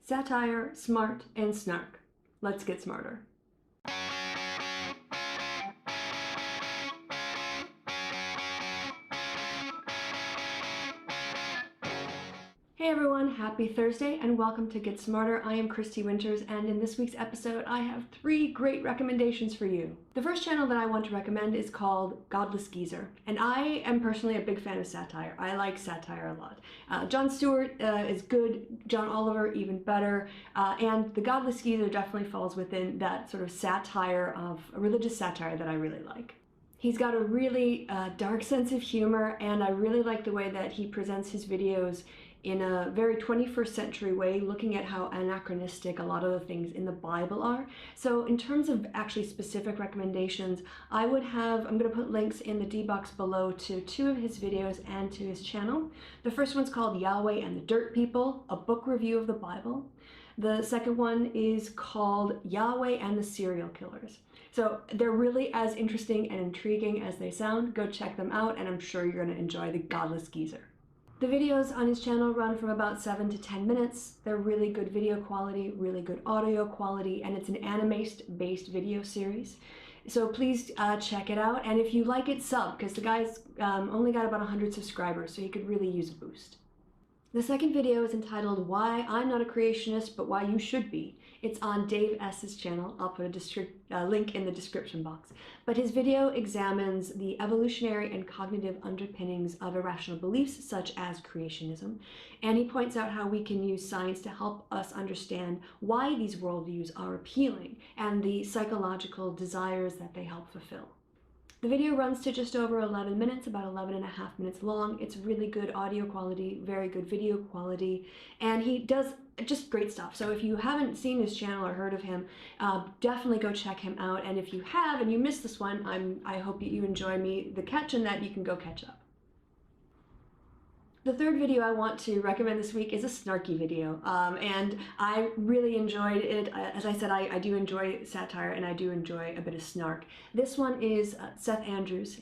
satire, smart, and snark. Let's get smarter. Hey everyone, happy Thursday and welcome to Get Smarter. I am Christy Winters, and in this week's episode I have 3 great recommendations for you. The first channel that I want to recommend is called Godless Geezer, and I am personally a big fan of satire. I like satire a lot. Jon Stewart is good, John Oliver even better, and the Godless Geezer definitely falls within that sort of satire of religious satire that I really like. He's got a really dark sense of humor, and I really like the way that he presents his videos in a very 21st century way, looking at how anachronistic a lot of the things in the Bible are. So in terms of actually specific recommendations, I'm going to put links in the D box below to 2 of his videos and to his channel. The first one's called Yahweh and the Dirt People, a book review of the Bible. The second one is called Yahweh and the Serial Killers. So they're really as interesting and intriguing as they sound. Go check them out, and I'm sure you're going to enjoy the Godless Geezer. The videos on his channel run from about 7 to 10 minutes. They're really good video quality, really good audio quality, and it's an anime-based video series. So please check it out, and if you like it, sub, because the guy's only got about 100 subscribers, so he could really use a boost. The second video is entitled Why I'm Not a Creationist, But Why You Should Be. It's on Dave S.'s channel. I'll put a link in the description box. But his video examines the evolutionary and cognitive underpinnings of irrational beliefs such as creationism. And he points out how we can use science to help us understand why these worldviews are appealing and the psychological desires that they help fulfill. The video runs to just over 11 minutes, about 11 and a half minutes long. It's really good audio quality, very good video quality, and he does just great stuff. So if you haven't seen his channel or heard of him, definitely go check him out. And if you have and you missed this one, I hope you enjoy the catch and that you can go catch up. The third video I want to recommend this week is a snarky video, and I really enjoyed it. As I said, I do enjoy satire and I do enjoy a bit of snark. This one is Seth Andrews,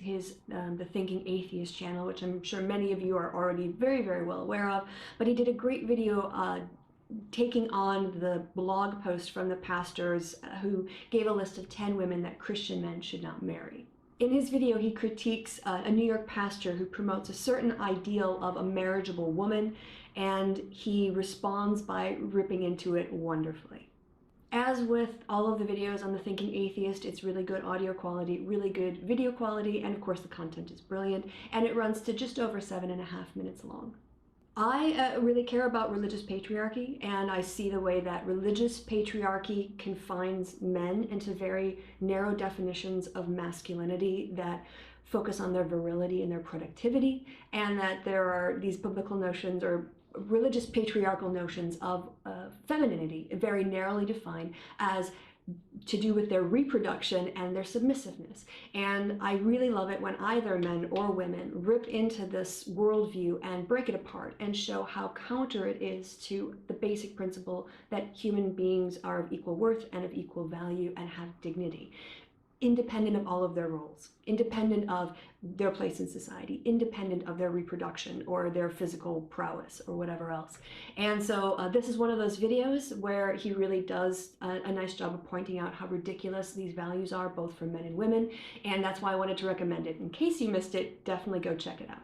the Thinking Atheist channel, which I'm sure many of you are already very, very well aware of, but he did a great video taking on the blog post from the pastors who gave a list of 10 women that Christian men should not marry. In his video, he critiques a New York pastor who promotes a certain ideal of a marriageable woman, and he responds by ripping into it wonderfully. As with all of the videos on The Thinking Atheist, it's really good audio quality, really good video quality, and of course the content is brilliant, and it runs to just over 7.5 minutes long. I really care about religious patriarchy, and I see the way that religious patriarchy confines men into very narrow definitions of masculinity that focus on their virility and their productivity, and that there are these biblical notions or religious patriarchal notions of femininity, very narrowly defined as to do with their reproduction and their submissiveness. And I really love it when either men or women rip into this worldview and break it apart and show how counter it is to the basic principle that human beings are of equal worth and of equal value and have dignity, independent of all of their roles, independent of their place in society, independent of their reproduction or their physical prowess or whatever else. And so this is one of those videos where he really does a nice job of pointing out how ridiculous these values are, both for men and women, and that's why I wanted to recommend it. In case you missed it, definitely go check it out.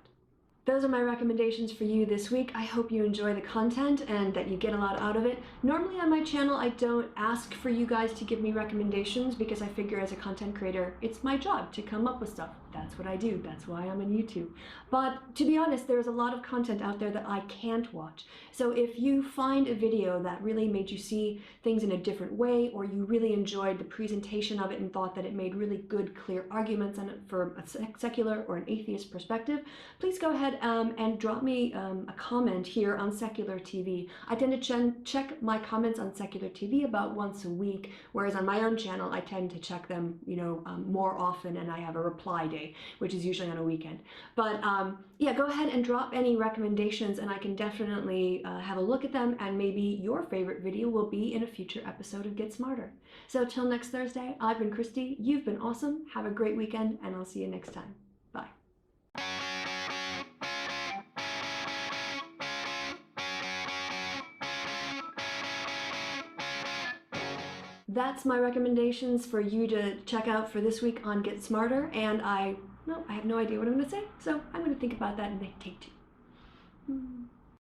Those are my recommendations for you this week. I hope you enjoy the content and that you get a lot out of it. Normally on my channel, I don't ask for you guys to give me recommendations because I figure as a content creator, it's my job to come up with stuff. That's what I do. That's why I'm on YouTube. But to be honest, there's a lot of content out there that I can't watch. So if you find a video that really made you see things in a different way, or you really enjoyed the presentation of it and thought that it made really good, clear arguments on it for a secular or an atheist perspective, please go ahead and drop me a comment here on Secular TV. I tend to check my comments on Secular TV about once a week, whereas on my own channel, I tend to check them, more often, and I have a reply day, which is usually on a weekend. But yeah, go ahead and drop any recommendations, and I can definitely have a look at them, and maybe your favorite video will be in a future episode of Get Smarter. So till next Thursday, I've been Christy, you've been awesome, have a great weekend, and I'll see you next time. Bye. that's my recommendations for you to check out for this week on Get Smarter. And I have no idea what I'm going to say, so I'm going to think about that and take two.